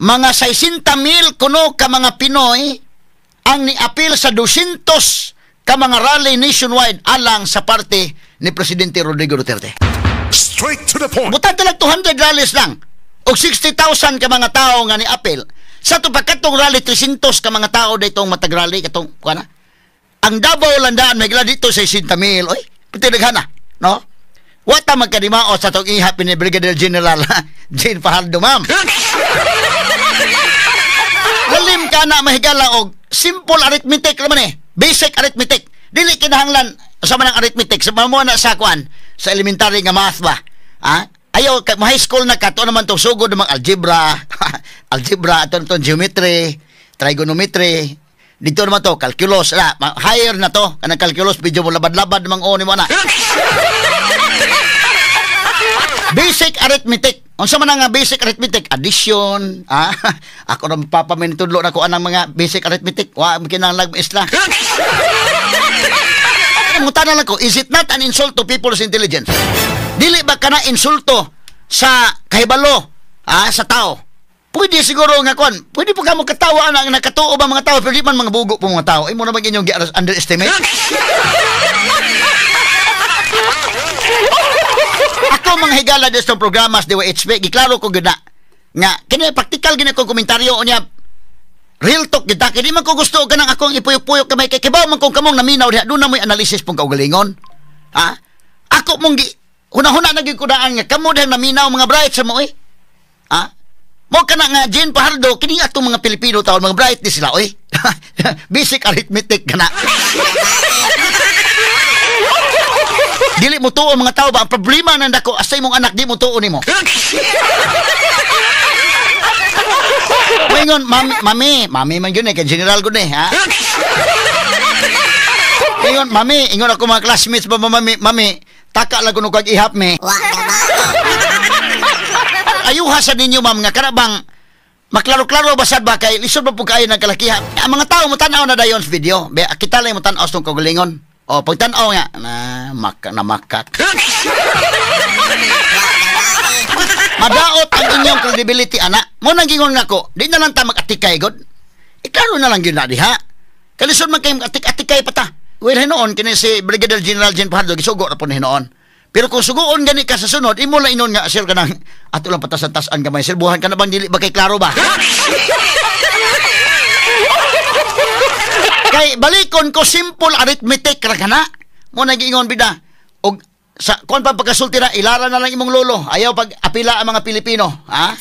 mga 60,000 kuno ka mga Pinoy ang niapil sa 200 ka mga rally nationwide alang sa parte ni Presidente Rodrigo Duterte. Straight to the point. Butan talag 200 rallies lang og 60,000 ka mga tao nga niapil. Sa to pagkatong rally 300 ka mga tao daytong matag rally katong kuana. Ang Davao landaan may gila dito 60,000. Oy, pitidaghana, no? Wata magkadimao sa tong ihap ni Brigadier General Jane Fajardo, ma'am. Lalim ka na mahigala og simple arithmetic naman eh. Basic arithmetic. Dili kinahanglan sa manang arithmetic sa mo na sa kwan sa elementary nga math ba. Ha? Ayaw kay high school na kato naman tong sugod ng algebra, algebra aton geometry, trigonometry. Dito naman to calculus na higher na to kanang calculus medyo mo labad-labad mang oni mo na. Basic arithmetic. Unsa man nga basic arithmetic? Addition. Ako na papamintudlo na ko anang mga basic arithmetic. Wa kinahanglan isla. Mutana lang ko, is it not an insult to people's intelligence? Dili ba kana insulto sa kahibalo sa tao? Pwede siguro nga kon. Pwede po ka mo katawa na nakatuo ba mga tao pero di man mga bugo po mga tao. Imo na mag inyong underestimate. Ako mga higala sa programas di HB, giklaro ko gina nga kini practical gina kong komentaryo unya real talk kita kini man ko gusto ganang akong ipuyok-puyok kamay kay kibaw man kong kamong naminaw diha do na moy analysis pong kaugalingon. Ako mong hunahuna na gyud ko daan nga kamo diha naminaw mga bright sa mo mo kana nga Jane Fajardo kini atong mga Pilipino taon mga bright di sila oy. Basic arithmetic kana. Dili mo tuo mga tao ba? Ang problema na nako asay mong anak di mo tuo nimo. Wingon mami man gyud kay general gud ha. Wingon mami, ingon ako mga classmates ba mami, taka lang kuno kag ihap me. Ayuha sa ninyo ma'am nga karabang maklaro-klaro basad ba kay lisod ba po kayo ng kalakihan. Ang mga tao mo tan-aw na dayon sa video. Kita lang mo tan-aw sa kagalingon. O, pag tanaw nga, makat. Madaot ang inyong credibility, anak. Mo nang gingon nga ko, di na lang ta mag-atikay, God. Iklaro na lang yun na, diha. Kalisod man kayo mag-atikay pa ta. Well, hinoon, kini si Brigadier General Jane Fajardo, gisugo na po na hinoon. Pero kung sugoon gani ka sa sunod, imo lang inon nga, sir, ka nang, ato lang patasan-tasan kamay, sir, buhan ka na bang dili ba kay klaro ba? Kay balikon ko simple arithmetic ra kana. Mo nagingon bida. Og sa kon pa pagkasulti na ilara na lang imong lolo. Ayaw pag apila ang mga Pilipino, ha?